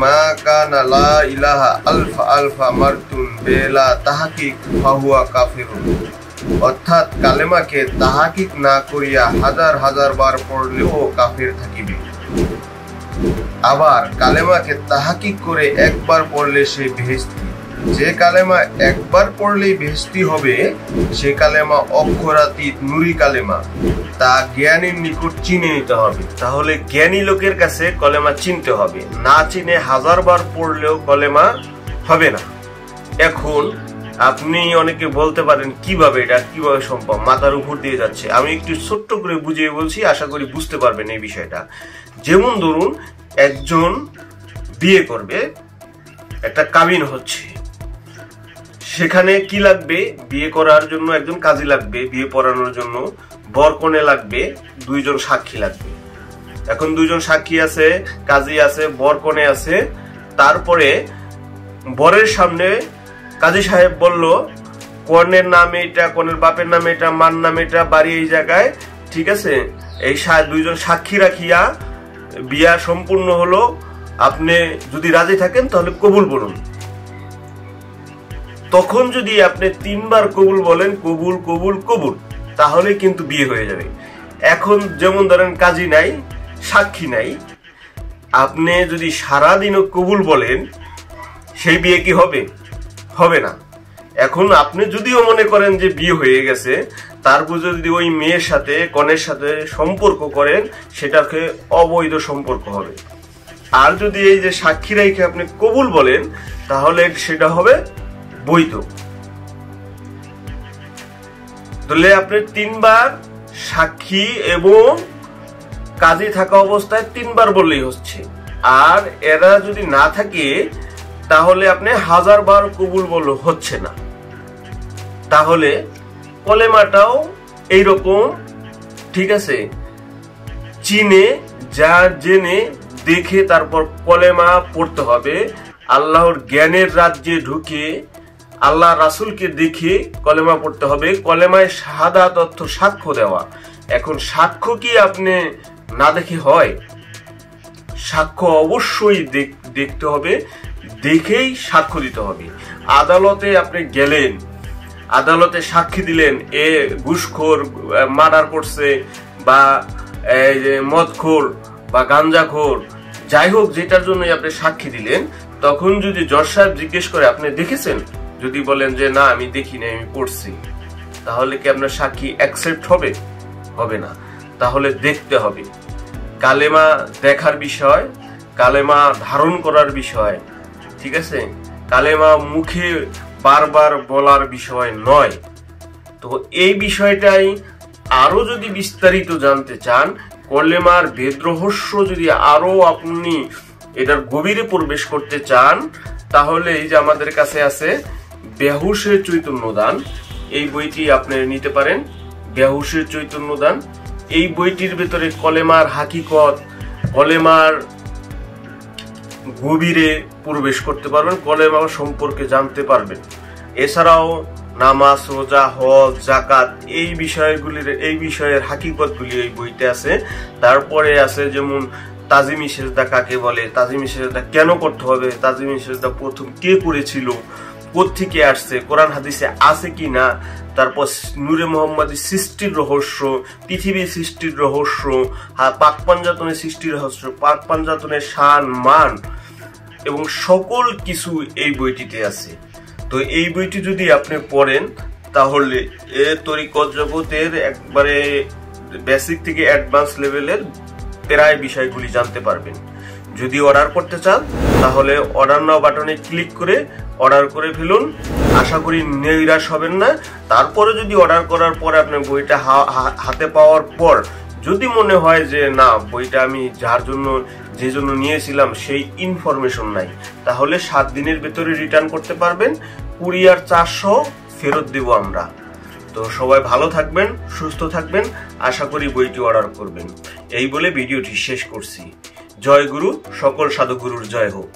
মা কানা লা ইলাহা আলফা আলফা মারতুন বেলা তাহকিক ফাহুয়া কাফিরুন। অর্থাৎ কালেমাকে তাহকিক না করিয়া হাজার হাজার বার পড়লেও কাফির থাকিবে। আবার কালেমাকে তাহকিক করে একবার পড়লে সে বেহেশতি। যে কালেমা একবার পড়লেই বেহেশতি হবে সে কালেমা অক্ষরাতীত নুরি কালেমা, তা জ্ঞানীর নিকট চিনে নিতে হবে। তাহলে জ্ঞানী লোকের কাছে কলেমা চিনতে হবে, না চিনে হাজার বার পড়লেও কলেমা হবে না। এখন আপনি অনেকে বলতে পারেন কিভাবে এটা কিভাবে সম্ভব, মাথার উপর দিয়ে যাচ্ছে। আমি একটু ছোট্ট করে বুঝিয়ে বলছি, আশা করি বুঝতে পারবেন এই বিষয়টা। যেমন ধরুন একজন বিয়ে করবে, একটা কাবিন হচ্ছে, সেখানে কি লাগবে? বিয়ে করার জন্য একজন কাজী লাগবে, বিয়ে পড়ানোর জন্য বর কনে লাগবে, দুইজন সাক্ষী লাগবে। এখন দুইজন সাক্ষী আছে, কাজী আছে, বর কনে আছে। তারপরে বরের সামনে কাজী সাহেব বলল কনের নামে এটা, কনের বাপের নামে এটা, মার নামে এটা, বাড়ি এই জায়গায়, ঠিক আছে, এই দুইজন সাক্ষী রাখিয়া বিয়া সম্পূর্ণ হলো। আপনি যদি রাজি থাকেন তাহলে কবুল বলুন। তখন যদি আপনি 3 বার কবুল বলেন, কবুল কবুল কবুল, তাহলে কিন্তু বিয়ে হয়ে যাবে। এখন যেমন ধরেন কাজী নাই, সাক্ষী নাই, আপনি যদি সারাদিনও কবুল বলেন সেই বিয়ে কি হবে? হবে না। এখন আপনি যদিও মনে করেন যে বিয়ে হয়ে গেছে, তারপর যদি ওই মেয়ের সাথে কনের সাথে সম্পর্ক করেন সেটাকে অবৈধ সম্পর্ক হবে। আর যদি এই যে সাক্ষী রেখে আপনি কবুল বলেন তাহলে সেটা হবে বৈধ। তাহলে আপনি 3 বার সাক্ষী এবং কাজী থাকা অবস্থায় 3 বার বললেই হচ্ছে। আর এরা যদি না থাকে তাহলে আপনি 1000 বার কবুল বললে হচ্ছে না। তাহলে কলেমাটাও এইরকম, ঠিক আছে, চিনে যা জেনে দেখে তারপর কলেমা পড়তে হবে। আল্লাহর জ্ঞানের রাজ্যে ঢুকে আল্লাহ রাসূলকে দেখে কলেমা পড়তে হবে। কলেমায় শাহাদাত অর্থ সাক্ষ্য দেওয়া। এখন সাক্ষ্য কি আপনি না দেখে হয়? সাক্ষ্য অবশ্যই দেখতে হবে, দেখেই সাক্ষ্য দিতে হবে। আদালতে আপনি গেলেন, আদালতে সাক্ষী দিলেন এ ঘুষখোর, মার্ডার করছে, বা মদখোর বা গাঞ্জাখোর, যাই হোক যেটার জন্য আপনি সাক্ষী দিলেন, তখন যদি জজ সাহেব জিজ্ঞেস করে আপনি দেখেছেন, যদি বলেন যে না আমি দেখি নাই, আমি পড়ছি, তাহলে কি আপনার সাক্ষী অ্যাকসেপ্ট হবে? হবে না। তাহলে দেখতে হবে। কালেমা দেখার বিষয়, কালেমা ধারণ করার বিষয়, ঠিক আছে, কালেমা মুখে বারবার বলার বিষয় নয়। তো এই বিষয়টাই আরো যদি বিস্তারিত জানতে চান, কলেমার ভেদ রহস্য যদি আরো আপনি এটার গভীরে প্রবেশ করতে চান, তাহলে এই যে আমাদের কাছে আছে বেহুশের চৈতন্যদান, এই বইটি আপনি নিতে পারেন। বেহুশের চৈতন্যদান, এই বইটির ভেতরে কলেমার হাকিকত, কলেমার গভীরে প্রবেশ করতে পারবেন, কলেমা সম্পর্কে জানতে পারবেন। এছাড়াও নামাজ, রোজা, হজ, যাকাত, এই বিষয়ের হাকিকতগুলি এই বইতে আছে। তারপরে আছে যেমন তাজিমি সেজদা কাকে বলে, তাজিমি সেজদা কেন করতে হবে, তাজিমি সেজদা প্রথম কে করেছিল, কোত্থেকে আসছে, কোরআন হাদিসে আছে কি না, তারপর নূরে মুহাম্মাদি সৃষ্টির রহস্য, পৃথিবীর সৃষ্টির রহস্য, পাক পাঞ্জাতনের সৃষ্টির রহস্য, পাক পাঞ্জাতনের শান মান এবং সকল কিছু এই বইটিতে আছে। তো এই বইটি যদি আপনি পড়েন তাহলে তরিকত জগতের একবারে বেসিক থেকে অ্যাডভান্স লেভেলের প্রায় বিষয়গুলি জানতে পারবেন। যদি অর্ডার করতে চান তাহলে অর্ডার নাও বাটনে ক্লিক করে অর্ডার করে ফেলুন। আশা করি নিরাশ হবেন না। তারপরে যদি অর্ডার করার পর আপনি বইটা হাতে পাওয়ার পর যদি মনে হয় যে না, বইটা আমি যে জন্য নিয়েছিলাম সেই ইনফরমেশন নাই, তাহলে 7 দিনের ভেতরে রিটার্ন করতে পারবেন। কুরিয়ার চার্জ সহ ফেরত দেব আমরা। তো সবাই ভালো থাকবেন, সুস্থ থাকবেন, আশা করি বইটি অর্ডার করবেন। এই বলে ভিডিওটি শেষ করছি। জয় গুরু, সকল সাধুগুরুর জয় হোক।